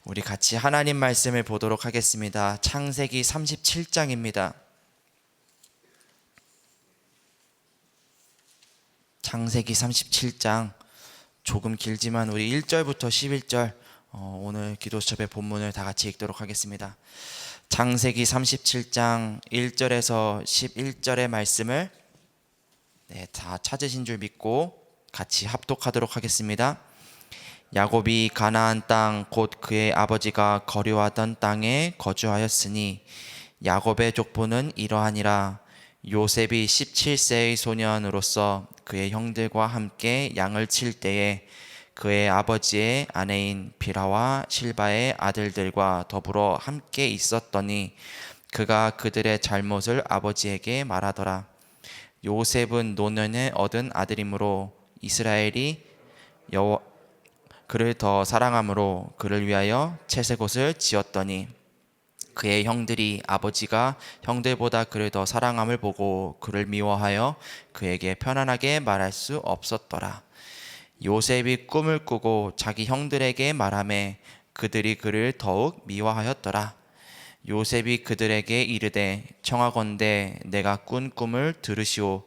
우리 같이 하나님 말씀을 보도록 하겠습니다. 창세기 37장입니다. 창세기 37장 조금 길지만 우리 1절부터 11절 오늘 기도수첩의 본문을 다 같이 읽도록 하겠습니다. 창세기 37장 1절에서 11절의 말씀을 다 찾으신 줄 믿고 같이 합독하도록 하겠습니다. 야곱이 가나안 땅 곧 그의 아버지가 거류하던 땅에 거주하였으니 야곱의 족보는 이러하니라. 요셉이 17세의 소년으로서 그의 형들과 함께 양을 칠 때에 그의 아버지의 아내인 비라와 실바의 아들들과 더불어 함께 있었더니 그가 그들의 잘못을 아버지에게 말하더라. 요셉은 노년에 얻은 아들이므로 이스라엘이 그를 더 사랑함으로 그를 위하여 채색옷을 지었더니 그의 형들이 아버지가 형들보다 그를 더 사랑함을 보고 그를 미워하여 그에게 편안하게 말할 수 없었더라. 요셉이 꿈을 꾸고 자기 형들에게 말하매 그들이 그를 더욱 미워하였더라. 요셉이 그들에게 이르되 청하건대 내가 꾼 꿈을 들으시오.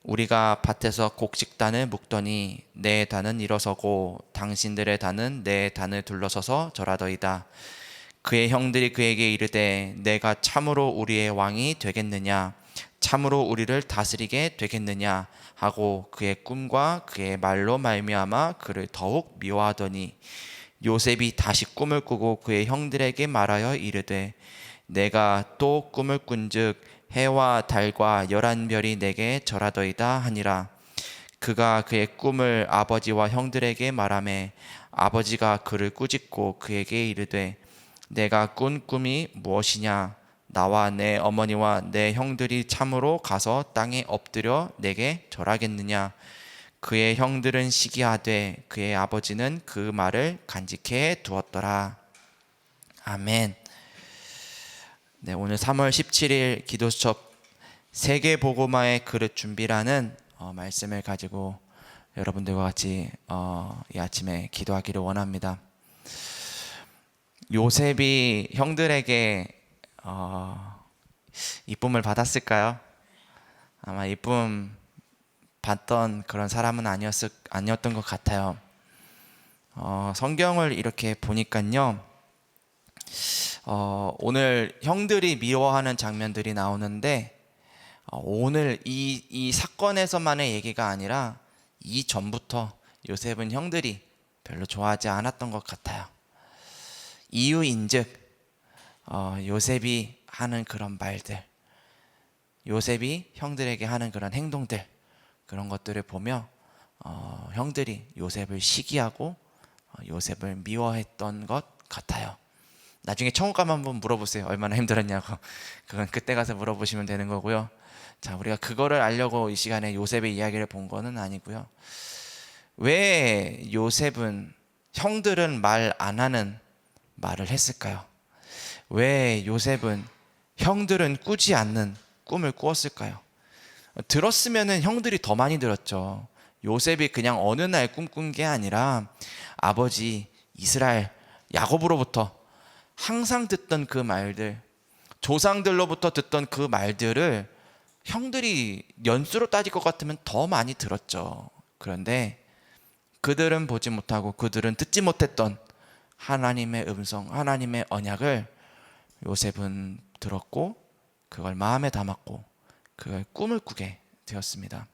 우리가 밭에서 곡식단을 묶더니 내 단은 일어서고 당신들의 단은 내 단을 둘러서서 절하더이다. 그의 형들이 그에게 이르되 내가 참으로 우리의 왕이 되겠느냐, 참으로 우리를 다스리게 되겠느냐 하고 그의 꿈과 그의 말로 말미암아 그를 더욱 미워하더니 요셉이 다시 꿈을 꾸고 그의 형들에게 말하여 이르되 내가 또 꿈을 꾼즉 해와 달과 11별이 내게 절하더이다 하니라. 그가 그의 꿈을 아버지와 형들에게 말하매 아버지가 그를 꾸짖고 그에게 이르되 내가 꾼 꿈이 무엇이냐? 나와 내 어머니와 내 형들이 참으로 가서 땅에 엎드려 내게 절하겠느냐? 그의 형들은 시기하되 그의 아버지는 그 말을 간직해 두었더라. 아멘. 오늘 3월 17일 기도수첩 세계복음화의 그릇 준비라는 말씀을 가지고 여러분들과 같이 이 아침에 기도하기를 원합니다. 요셉이 형들에게 이쁨을 받았을까요? 아마 이쁨 받던 그런 사람은 아니었던 것 같아요. 성경을 이렇게 보니까요. 오늘 형들이 미워하는 장면들이 나오는데 오늘 이 사건에서만의 얘기가 아니라 이전부터 요셉은 형들이 별로 좋아하지 않았던 것 같아요. 이유인즉 요셉이 하는 그런 말들, 요셉이 형들에게 하는 그런 행동들, 그런 것들을 보며 형들이 요셉을 시기하고 요셉을 미워했던 것 같아요. 나중에 천국 가면 한번 물어보세요. 얼마나 힘들었냐고. 그건 그때 가서 물어보시면 되는 거고요. 자, 우리가 그거를 알려고 이 시간에 요셉의 이야기를 본 거는 아니고요. 왜 요셉은 형들은 말 안 하는 말을 했을까요? 왜 요셉은 형들은 꾸지 않는 꿈을 꾸었을까요? 들었으면은 형들이 더 많이 들었죠. 요셉이 그냥 어느 날 꿈꾼 게 아니라 아버지 이스라엘 야곱으로부터 항상 듣던 그 말들, 조상들로부터 듣던 그 말들을 형들이 연수로 따질 것 같으면 더 많이 들었죠. 그런데 그들은 보지 못하고 그들은 듣지 못했던 하나님의 음성, 하나님의 언약을 요셉은 들었고 그걸 마음에 담았고 그걸 꿈을 꾸게 되었습니다.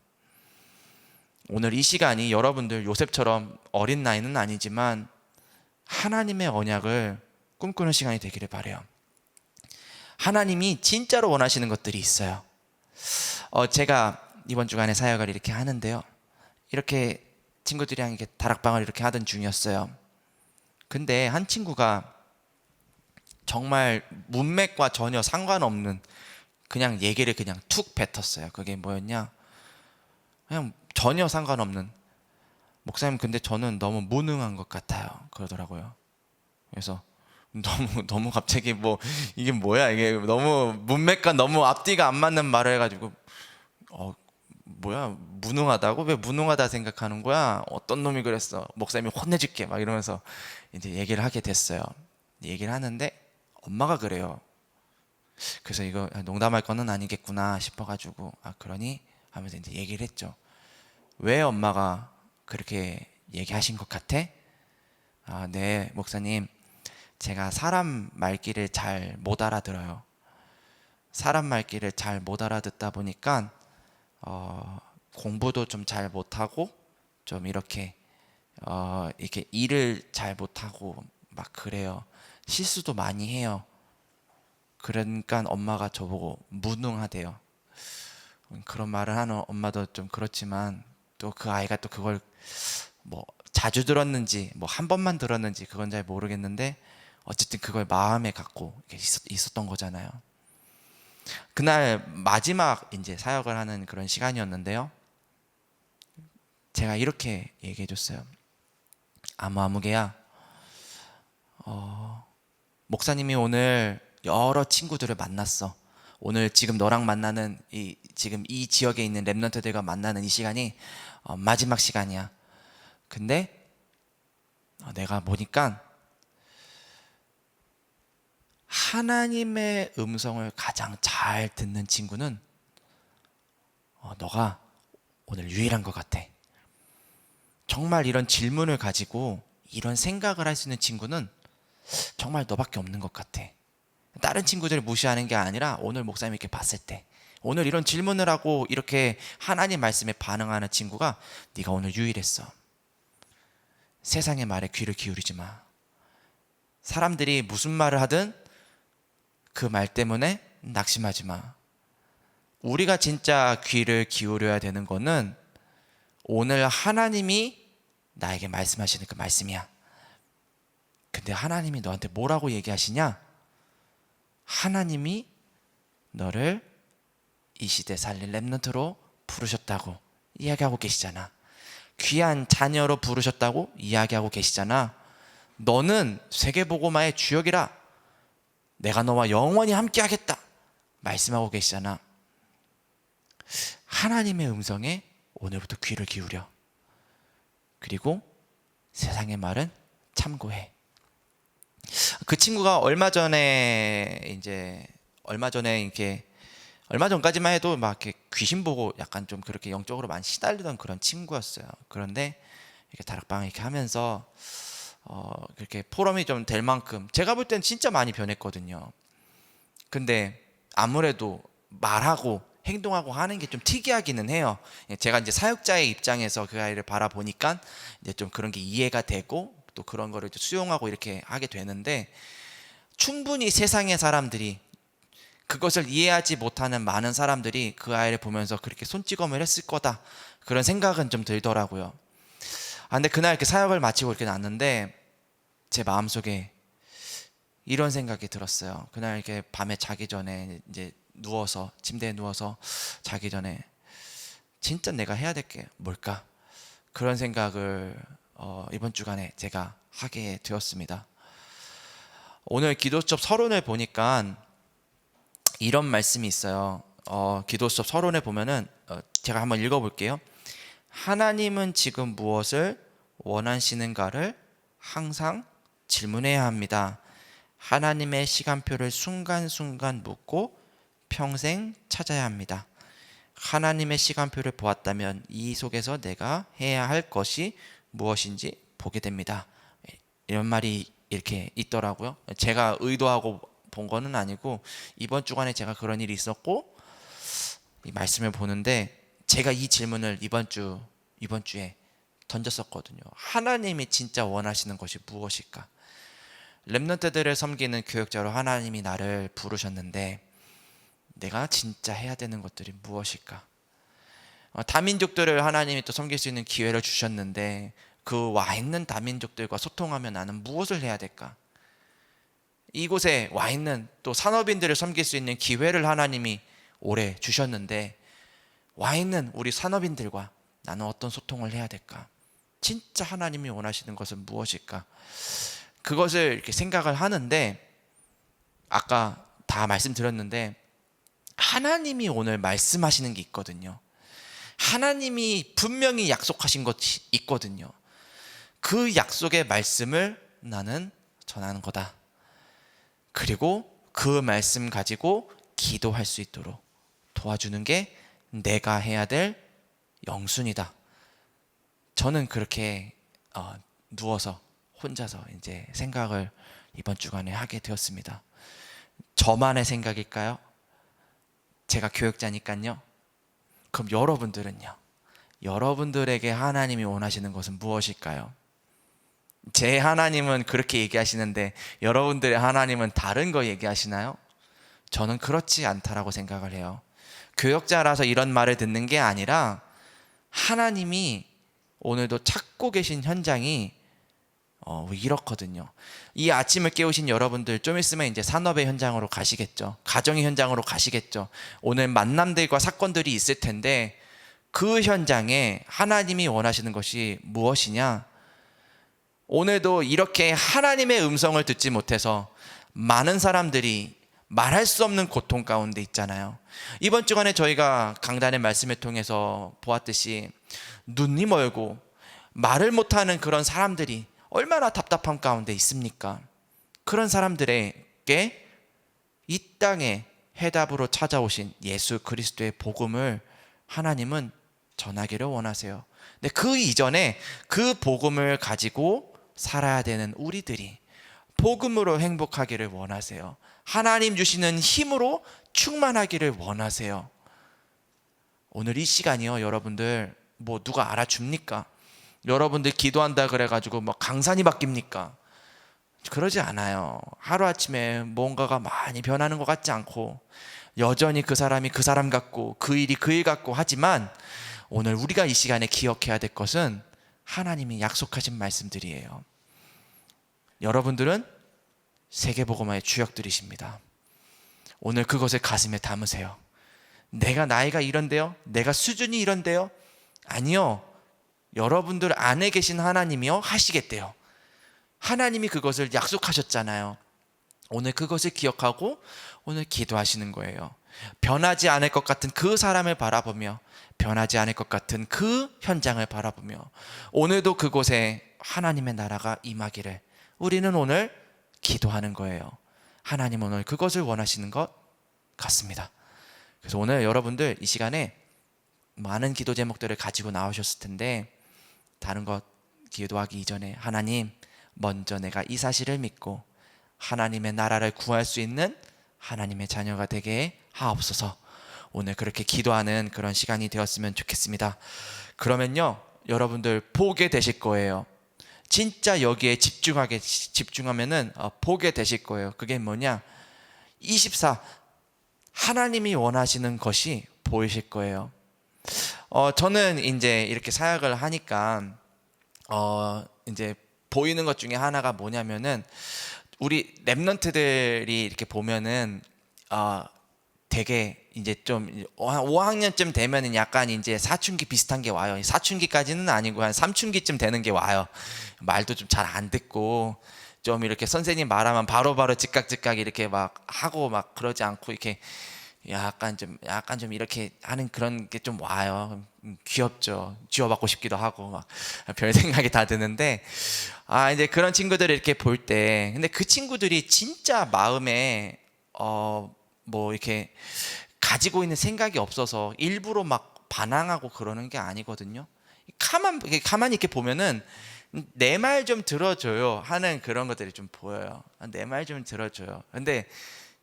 오늘 이 시간이 여러분들 요셉처럼 어린 나이는 아니지만 하나님의 언약을 꿈꾸는 시간이 되기를 바라요. 하나님이 진짜로 원하시는 것들이 있어요. 제가 이번 주간에 사역을 이렇게 하는데요. 이렇게 친구들이랑 이렇게 다락방을 이렇게 하던 중이었어요. 근데 한 친구가 정말 문맥과 전혀 상관없는 그냥 얘기를 그냥 툭 뱉었어요. 그게 뭐였냐? 그냥 전혀 상관없는, 목사님 근데 저는 너무 무능한 것 같아요 그러더라고요. 그래서 너무 갑자기 이게 뭐야, 이게 너무 문맥과 너무 앞뒤가 안 맞는 말을 해가지고 뭐야, 무능하다고? 왜 무능하다 생각하는 거야? 어떤 놈이 그랬어? 목사님이 혼내줄게 막 이러면서 이제 얘기를 하게 됐어요. 얘기를 하는데 엄마가 그래요. 그래서 이거 농담할 거는 아니겠구나 싶어가지고 그러니 하면서 이제 얘기를 했죠. 왜 엄마가 그렇게 얘기하신 것 같아? 네, 목사님. 제가 사람 말귀를 잘 못 알아들어요. 사람 말귀를 잘 못 알아듣다 보니까 공부도 좀 잘 못하고 좀 이렇게 이렇게 일을 잘 못하고 막 그래요. 실수도 많이 해요. 그러니까 엄마가 저보고 무능하대요. 그런 말을 하는 엄마도 좀 그렇지만 또 그 아이가 또 그걸 뭐 자주 들었는지 뭐 한 번만 들었는지 그건 잘 모르겠는데 어쨌든 그걸 마음에 갖고 있었던 거잖아요. 그날 마지막 이제 사역을 하는 그런 시간이었는데요. 제가 이렇게 얘기해 줬어요. 아무개야, 목사님이 오늘 여러 친구들을 만났어. 오늘 지금 너랑 만나는 지금 이 지역에 있는 랩런트들과 만나는 이 시간이 마지막 시간이야. 근데 내가 보니까 하나님의 음성을 가장 잘 듣는 친구는 너가 오늘 유일한 것 같아. 정말 이런 질문을 가지고 이런 생각을 할 수 있는 친구는 정말 너밖에 없는 것 같아. 다른 친구들을 무시하는 게 아니라 오늘 목사님이 이렇게 봤을 때 오늘 이런 질문을 하고 이렇게 하나님 말씀에 반응하는 친구가 네가 오늘 유일했어. 세상의 말에 귀를 기울이지 마. 사람들이 무슨 말을 하든 그 말 때문에 낙심하지 마. 우리가 진짜 귀를 기울여야 되는 거는 오늘 하나님이 나에게 말씀하시는 그 말씀이야. 근데 하나님이 너한테 뭐라고 얘기하시냐? 하나님이 너를 이 시대 살릴 렘넌트로 부르셨다고 이야기하고 계시잖아. 귀한 자녀로 부르셨다고 이야기하고 계시잖아. 너는 세계복음화의 주역이라. 내가 너와 영원히 함께하겠다 말씀하고 계시잖아. 하나님의 음성에 오늘부터 귀를 기울여. 그리고 세상의 말은 참고해. 그 친구가 얼마 전까지만 해도 막 이렇게 귀신 보고 약간 좀 그렇게 영적으로 많이 시달리던 그런 친구였어요. 그런데 이렇게 다락방 이렇게 하면서 그렇게 포럼이 좀 될 만큼 제가 볼 땐 진짜 많이 변했거든요. 근데 아무래도 말하고 행동하고 하는 게 좀 특이하기는 해요. 제가 이제 사역자의 입장에서 그 아이를 바라보니까 이제 좀 그런 게 이해가 되고 또 그런 거를 수용하고 이렇게 하게 되는데, 충분히 세상의 사람들이, 그것을 이해하지 못하는 많은 사람들이 그 아이를 보면서 그렇게 손찌검을 했을 거다, 그런 생각은 좀 들더라고요. 근데 그날 이렇게 사역을 마치고 이렇게 났는데 제 마음속에 이런 생각이 들었어요. 그날 이렇게 밤에 자기 전에 이제 누워서 침대에 누워서 자기 전에 진짜 내가 해야 될 게 뭘까, 그런 생각을 이번 주간에 제가 하게 되었습니다. 오늘 기도 수업 서론을 보니까 이런 말씀이 있어요. 기도 수업 서론에 보면은 제가 한번 읽어볼게요. 하나님은 지금 무엇을 원하시는가를 항상 질문해야 합니다. 하나님의 시간표를 순간순간 묻고 평생 찾아야 합니다. 하나님의 시간표를 보았다면 이 속에서 내가 해야 할 것이 무엇인지 보게 됩니다. 이런 말이 이렇게 있더라고요. 제가 의도하고 본 거는 아니고 이번 주간에 제가 그런 일이 있었고 이 말씀을 보는데 제가 이 질문을 이번 주에 던졌었거든요. 하나님이 진짜 원하시는 것이 무엇일까? 렘넌트들을 섬기는 교역자로 하나님이 나를 부르셨는데 내가 진짜 해야 되는 것들이 무엇일까? 다민족들을 하나님이 또 섬길 수 있는 기회를 주셨는데 그 와 있는 다민족들과 소통하며 나는 무엇을 해야 될까? 이곳에 와 있는 또 산업인들을 섬길 수 있는 기회를 하나님이 올해 주셨는데 와 있는 우리 산업인들과 나는 어떤 소통을 해야 될까? 진짜 하나님이 원하시는 것은 무엇일까? 그것을 이렇게 생각을 하는데 아까 다 말씀드렸는데 하나님이 오늘 말씀하시는 게 있거든요. 하나님이 분명히 약속하신 것이 있거든요. 그 약속의 말씀을 나는 전하는 거다. 그리고 그 말씀 가지고 기도할 수 있도록 도와주는 게 내가 해야 될 영순이다. 저는 그렇게 누워서 혼자서 이제 생각을 이번 주간에 하게 되었습니다. 저만의 생각일까요? 제가 교육자니까요. 그럼 여러분들은요? 여러분들에게 하나님이 원하시는 것은 무엇일까요? 제 하나님은 그렇게 얘기하시는데 여러분들의 하나님은 다른 거 얘기하시나요? 저는 그렇지 않다라고 생각을 해요. 교역자라서 이런 말을 듣는 게 아니라 하나님이 오늘도 찾고 계신 현장이 이렇거든요. 이 아침을 깨우신 여러분들 좀 있으면 이제 산업의 현장으로 가시겠죠. 가정의 현장으로 가시겠죠. 오늘 만남들과 사건들이 있을 텐데 그 현장에 하나님이 원하시는 것이 무엇이냐? 오늘도 이렇게 하나님의 음성을 듣지 못해서 많은 사람들이 말할 수 없는 고통 가운데 있잖아요. 이번 주간에 저희가 강단의 말씀을 통해서 보았듯이 눈이 멀고 말을 못하는 그런 사람들이 얼마나 답답한 가운데 있습니까? 그런 사람들에게 이 땅에 해답으로 찾아오신 예수 그리스도의 복음을 하나님은 전하기를 원하세요. 근데 그 이전에 그 복음을 가지고 살아야 되는 우리들이 복음으로 행복하기를 원하세요. 하나님 주시는 힘으로 충만하기를 원하세요. 오늘 이 시간이요, 여러분들 뭐 누가 알아줍니까? 여러분들 기도한다 그래가지고 뭐 강산이 바뀝니까? 그러지 않아요. 하루아침에 뭔가가 많이 변하는 것 같지 않고 여전히 그 사람이 그 사람 같고 그 일이 그 일 같고 하지만 오늘 우리가 이 시간에 기억해야 될 것은 하나님이 약속하신 말씀들이에요. 여러분들은 세계복음화의 주역들이십니다. 오늘 그것을 가슴에 담으세요. 내가 나이가 이런데요? 내가 수준이 이런데요? 아니요. 여러분들 안에 계신 하나님이요 하시겠대요. 하나님이 그것을 약속하셨잖아요. 오늘 그것을 기억하고 오늘 기도하시는 거예요. 변하지 않을 것 같은 그 사람을 바라보며 변하지 않을 것 같은 그 현장을 바라보며 오늘도 그곳에 하나님의 나라가 임하기를 우리는 오늘 기도하는 거예요. 하나님 오늘 그것을 원하시는 것 같습니다. 그래서 오늘 여러분들 이 시간에 많은 기도 제목들을 가지고 나오셨을 텐데 다른 것 기도하기 이전에 하나님 먼저 내가 이 사실을 믿고 하나님의 나라를 구할 수 있는 하나님의 자녀가 되게 하옵소서. 오늘 그렇게 기도하는 그런 시간이 되었으면 좋겠습니다. 그러면요 여러분들 보게 되실 거예요. 진짜 여기에 집중하면은 보게 되실 거예요. 그게 뭐냐? 24 하나님이 원하시는 것이 보이실 거예요. 저는 이제 이렇게 사역을 하니까 이제 보이는 것 중에 하나가 뭐냐면은 우리 랩런트들이 이렇게 보면은 되게 이제 좀 5학년쯤 되면은 약간 이제 사춘기 비슷한 게 와요. 사춘기까지는 아니고 한 삼춘기쯤 되는 게 와요. 말도 좀 잘 안 듣고 좀 이렇게 선생님 말하면 바로바로 즉각 이렇게 막 하고 막 그러지 않고 이렇게 약간 좀 이렇게 하는 그런 게 좀 와요. 귀엽죠. 쥐어받고 싶기도 하고 막 별 생각이 다 드는데 이제 그런 친구들을 이렇게 볼 때 근데 그 친구들이 진짜 마음에 뭐 이렇게 가지고 있는 생각이 없어서 일부러 막 반항하고 그러는 게 아니거든요. 가만히 이렇게 보면은 내 말 좀 들어줘요 하는 그런 것들이 좀 보여요. 내 말 좀 들어줘요. 근데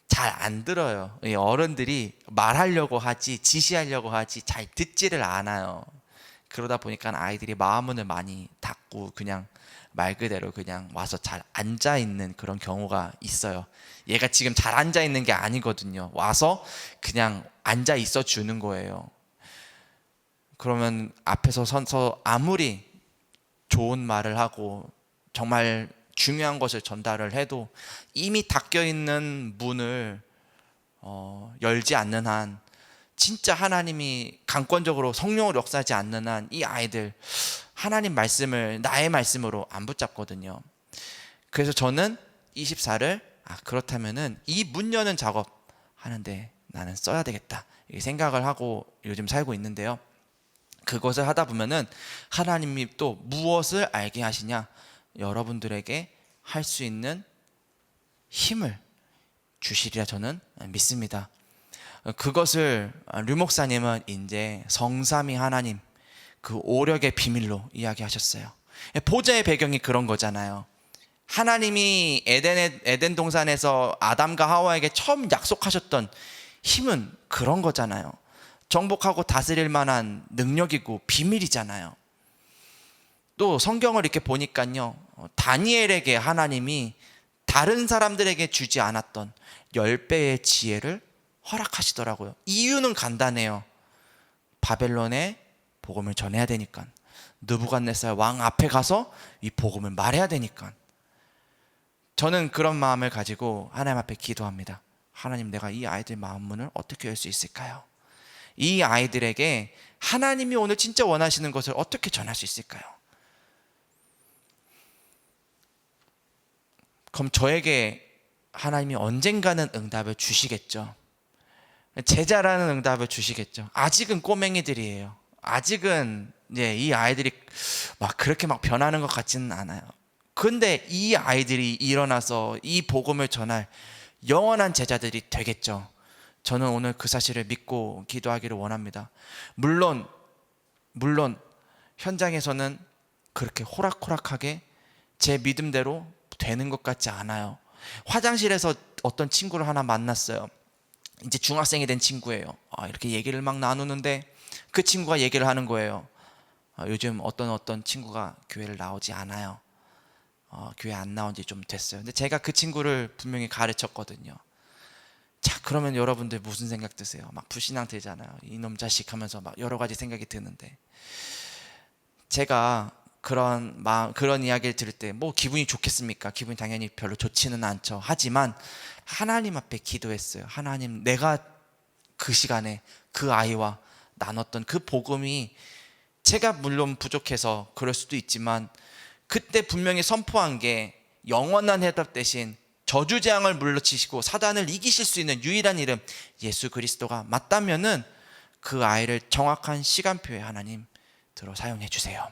잘 안 들어요. 어른들이 말하려고 하지 지시하려고 하지 잘 듣지를 않아요. 그러다 보니까 아이들이 마음문을 많이 닫고 그냥 말 그대로 그냥 와서 잘 앉아 있는 그런 경우가 있어요. 얘가 지금 잘 앉아 있는 게 아니거든요. 와서 그냥 앉아 있어 주는 거예요. 그러면 앞에서 서서 아무리 좋은 말을 하고 정말 중요한 것을 전달을 해도 이미 닫혀 있는 문을 열지 않는 한 진짜 하나님이 강권적으로 성령을 역사하지 않는 한 이 아이들 하나님 말씀을 나의 말씀으로 안 붙잡거든요. 그래서 저는 24를 그렇다면은 이 문 여는 작업 하는데 나는 써야 되겠다 이 생각을 하고 요즘 살고 있는데요. 그것을 하다 보면은 하나님이 또 무엇을 알게 하시냐? 여러분들에게 할 수 있는 힘을 주시리라 저는 믿습니다. 그것을 류 목사님은 이제 성삼위 하나님 그 오력의 비밀로 이야기하셨어요. 보좌의 배경이 그런 거잖아요. 하나님이 에덴 동산에서 아담과 하와에게 처음 약속하셨던 힘은 그런 거잖아요. 정복하고 다스릴 만한 능력이고 비밀이잖아요. 또 성경을 이렇게 보니까요, 다니엘에게 하나님이 다른 사람들에게 주지 않았던 10배의 지혜를 허락하시더라고요. 이유는 간단해요. 바벨론에 복음을 전해야 되니까, 느부갓네살 왕 앞에 가서 이 복음을 말해야 되니까. 저는 그런 마음을 가지고 하나님 앞에 기도합니다. 하나님, 내가 이 아이들 마음 문을 어떻게 열 수 있을까요? 이 아이들에게 하나님이 오늘 진짜 원하시는 것을 어떻게 전할 수 있을까요? 그럼 저에게 하나님이 언젠가는 응답을 주시겠죠. 제자라는 응답을 주시겠죠. 아직은 꼬맹이들이에요. 아직은 이 아이들이 막 그렇게 막 변하는 것 같지는 않아요. 근데 이 아이들이 일어나서 이 복음을 전할 영원한 제자들이 되겠죠. 저는 오늘 그 사실을 믿고 기도하기를 원합니다. 물론 현장에서는 그렇게 호락호락하게 제 믿음대로 되는 것 같지 않아요. 화장실에서 어떤 친구를 하나 만났어요. 이제 중학생이 된 친구예요. 이렇게 얘기를 막 나누는데 그 친구가 얘기를 하는 거예요. 요즘 어떤 친구가 교회를 나오지 않아요. 교회 안 나온 지 좀 됐어요. 근데 제가 그 친구를 분명히 가르쳤거든요. 자, 그러면 여러분들 무슨 생각 드세요? 막 불신앙 들잖아요. 이놈 자식 하면서 막 여러 가지 생각이 드는데, 제가 그런 이야기를 들을 때 뭐 기분이 좋겠습니까? 기분이 당연히 별로 좋지는 않죠. 하지만 하나님 앞에 기도했어요. 하나님, 내가 그 시간에 그 아이와 나눴던 그 복음이, 제가 물론 부족해서 그럴 수도 있지만 그때 분명히 선포한 게 영원한 해답 대신 저주재앙을 물리치시고 사단을 이기실 수 있는 유일한 이름 예수 그리스도가 맞다면은 그 아이를 정확한 시간표에 하나님 들어 사용해 주세요.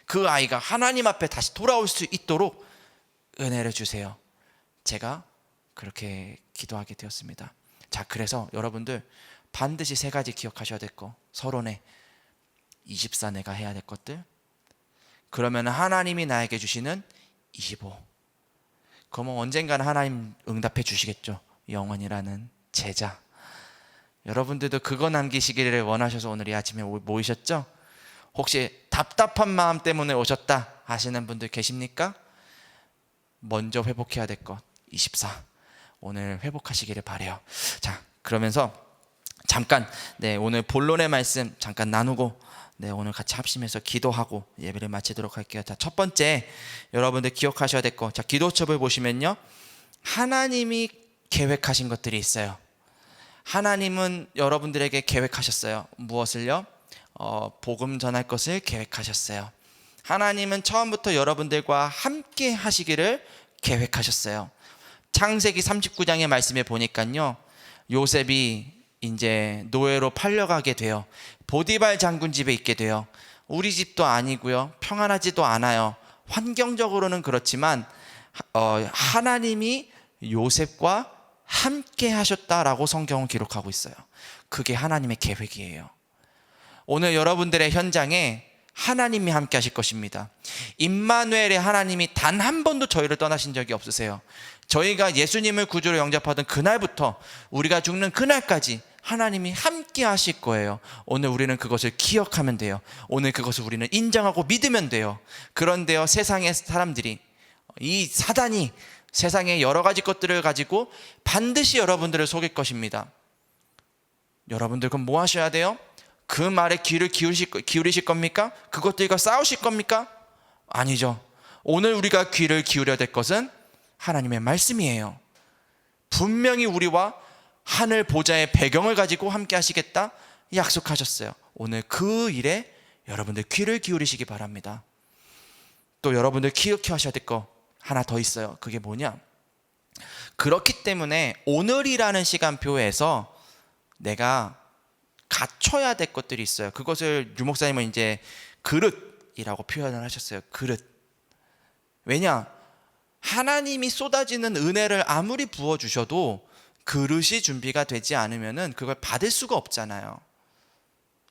그 아이가 하나님 앞에 다시 돌아올 수 있도록 은혜를 주세요. 제가 그렇게 기도하게 되었습니다. 자, 그래서 여러분들 반드시 3가지 기억하셔야 될 거. 서론에 24 내가 해야 될 것들, 그러면 하나님이 나에게 주시는 25, 그러면 언젠가는 하나님 응답해 주시겠죠. 영원이라는 제자. 여러분들도 그거 남기시기를 원하셔서 오늘 이 아침에 모이셨죠? 혹시 답답한 마음 때문에 오셨다 하시는 분들 계십니까? 먼저 회복해야 될 것 24, 오늘 회복하시기를 바라요. 자, 그러면서 잠깐 오늘 본론의 말씀 잠깐 나누고 오늘 같이 합심해서 기도하고 예배를 마치도록 할게요. 자, 첫 번째 여러분들 기억하셔야 될 거, 자, 기도첩을 보시면요, 하나님이 계획하신 것들이 있어요. 하나님은 여러분들에게 계획하셨어요. 무엇을요? 복음 전할 것을 계획하셨어요. 하나님은 처음부터 여러분들과 함께 하시기를 계획하셨어요. 창세기 39장의 말씀에 보니까요, 요셉이 이제 노예로 팔려가게 돼요. 보디발 장군 집에 있게 돼요. 우리 집도 아니고요, 평안하지도 않아요. 환경적으로는 그렇지만 하나님이 요셉과 함께 하셨다라고 성경은 기록하고 있어요. 그게 하나님의 계획이에요. 오늘 여러분들의 현장에 하나님이 함께 하실 것입니다. 임마누엘의 하나님이 단 한 번도 저희를 떠나신 적이 없으세요. 저희가 예수님을 구주로 영접하던 그날부터 우리가 죽는 그날까지 하나님이 함께 하실 거예요. 오늘 우리는 그것을 기억하면 돼요. 오늘 그것을 우리는 인정하고 믿으면 돼요. 그런데요, 세상의 사람들이, 이 사단이 세상의 여러 가지 것들을 가지고 반드시 여러분들을 속일 것입니다. 여러분들 그럼 뭐 하셔야 돼요? 그 말에 귀를 기울이실 겁니까? 그것들과 싸우실 겁니까? 아니죠. 오늘 우리가 귀를 기울여야 될 것은 하나님의 말씀이에요. 분명히 우리와 하늘 보좌의 배경을 가지고 함께 하시겠다 약속하셨어요. 오늘 그 일에 여러분들 귀를 기울이시기 바랍니다. 또 여러분들 기억해 하셔야 될 거 하나 더 있어요. 그게 뭐냐? 그렇기 때문에 오늘이라는 시간표에서 내가 갖춰야 될 것들이 있어요. 그것을 유 목사님은 이제 그릇이라고 표현을 하셨어요. 그릇. 왜냐? 하나님이 쏟아지는 은혜를 아무리 부어주셔도 그릇이 준비가 되지 않으면은 그걸 받을 수가 없잖아요.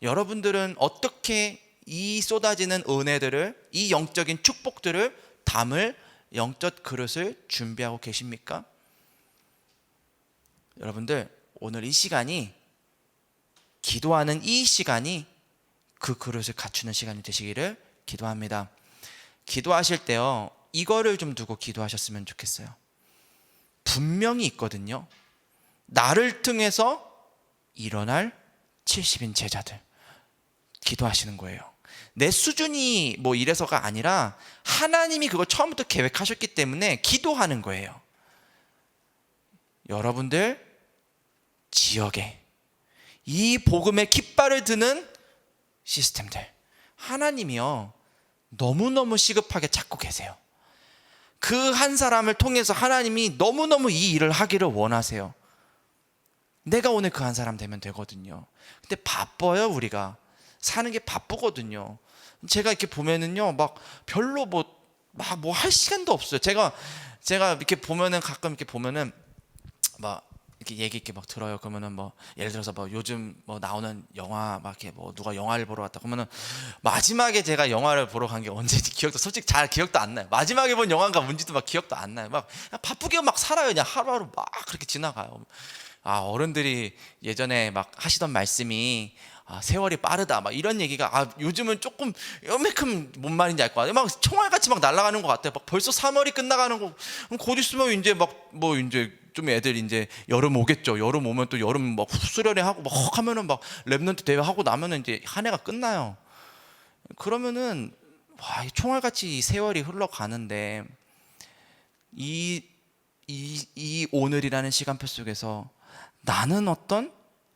여러분들은 어떻게 이 쏟아지는 은혜들을, 이 영적인 축복들을 담을 영적 그릇을 준비하고 계십니까? 여러분들, 오늘 이 시간이, 기도하는 이 시간이 그 그릇을 갖추는 시간이 되시기를 기도합니다. 기도하실 때요, 이거를 좀 두고 기도하셨으면 좋겠어요. 분명히 있거든요. 나를 통해서 일어날 70인 제자들, 기도하시는 거예요. 내 수준이 뭐 이래서가 아니라 하나님이 그걸 처음부터 계획하셨기 때문에 기도하는 거예요. 여러분들 지역에 이 복음의 깃발을 드는 시스템들, 하나님이요 너무너무 시급하게 찾고 계세요. 그 한 사람을 통해서 하나님이 너무너무 이 일을 하기를 원하세요. 내가 오늘 그 한 사람 되면 되거든요. 근데 바빠요. 우리가 사는 게 바쁘거든요. 제가 이렇게 보면은요, 막 별로 뭐 할 시간도 없어요. 제가 이렇게 보면은, 가끔 이렇게 보면은 막 이렇게 얘기 이렇게 막 들어요. 그러면은 뭐 예를 들어서 뭐 요즘 뭐 나오는 영화 막 이렇게 뭐 누가 영화를 보러 왔다 그러면은, 마지막에 제가 영화를 보러 간 게 언제인지 기억도, 솔직히 잘 기억도 안 나요. 마지막에 본 영화가 뭔지도 막 기억도 안 나요. 막 그냥 바쁘게 막 살아요. 그냥 하루하루 막 그렇게 지나가요. 어른들이 예전에 막 하시던 말씀이, 세월이 빠르다 막 이런 얘기가, 요즘은 조금 요만큼 뭔 말인지 알 것 같아요. 막 총알같이 막 날아가는 것 같아요. 막 벌써 3월이 끝나가는 거. 그럼 곧 있으면 이제 막 뭐 이제 좀 애들 이제 여름 오겠죠. 여름 오면 또 여름 막 수련회 하고 막 하면은 막 랩런트 대회 하고 나면은 이제 한 해가 끝나요. 그러면은 총알같이 세월이 흘러가는데, 이 오늘이라는 시간표 속에서 나는 어떤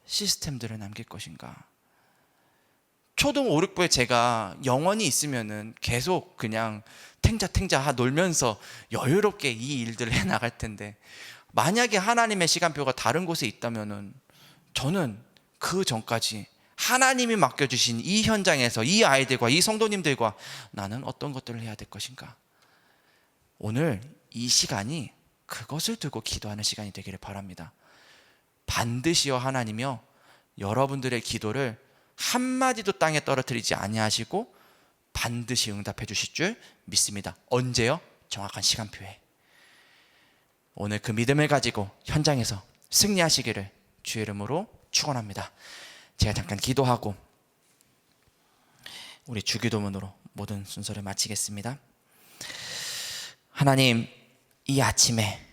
시스템들을 남길 것인가? 초등 5, 6부에 제가 영원히 있으면은 계속 그냥 탱자 놀면서 여유롭게 이 일들을 해나갈 텐데, 만약에 하나님의 시간표가 다른 곳에 있다면은 저는 그 전까지 하나님이 맡겨주신 이 현장에서 이 아이들과 이 성도님들과 나는 어떤 것들을 해야 될 것인가? 오늘 이 시간이 그것을 두고 기도하는 시간이 되기를 바랍니다. 반드시요 하나님이요 여러분들의 기도를 한마디도 땅에 떨어뜨리지 아니하시고 반드시 응답해 주실 줄 믿습니다. 언제요? 정확한 시간표에. 오늘 그 믿음을 가지고 현장에서 승리하시기를 주의 이름으로 축원합니다. 제가 잠깐 기도하고 우리 주기도문으로 모든 순서를 마치겠습니다. 하나님, 이 아침에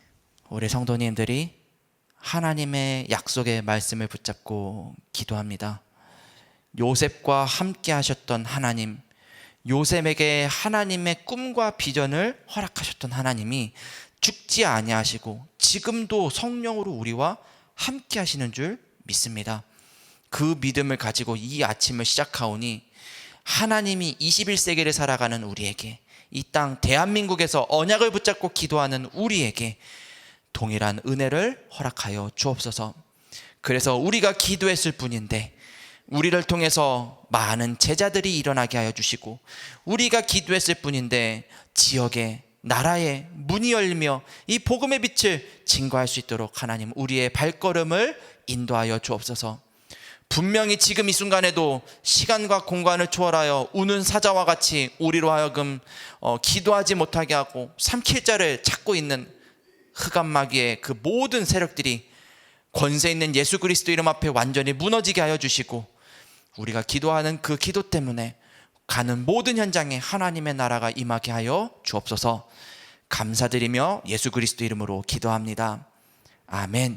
우리 성도님들이 하나님의 약속의 말씀을 붙잡고 기도합니다. 요셉과 함께 하셨던 하나님, 요셉에게 하나님의 꿈과 비전을 허락하셨던 하나님이 죽지 아니하시고 지금도 성령으로 우리와 함께 하시는 줄 믿습니다. 그 믿음을 가지고 이 아침을 시작하오니 하나님이 21세기를 살아가는 우리에게, 이 땅 대한민국에서 언약을 붙잡고 기도하는 우리에게 동일한 은혜를 허락하여 주옵소서. 그래서 우리가 기도했을 뿐인데 우리를 통해서 많은 제자들이 일어나게 하여 주시고, 우리가 기도했을 뿐인데 지역에, 나라에 문이 열리며 이 복음의 빛을 증거할 수 있도록 하나님 우리의 발걸음을 인도하여 주옵소서. 분명히 지금 이 순간에도 시간과 공간을 초월하여 우는 사자와 같이 우리로 하여금 기도하지 못하게 하고 삼킬 자를 찾고 있는 흑암마귀의 그 모든 세력들이 권세 있는 예수 그리스도 이름 앞에 완전히 무너지게 하여 주시고, 우리가 기도하는 그 기도 때문에 가는 모든 현장에 하나님의 나라가 임하게 하여 주옵소서. 감사드리며 예수 그리스도 이름으로 기도합니다. 아멘.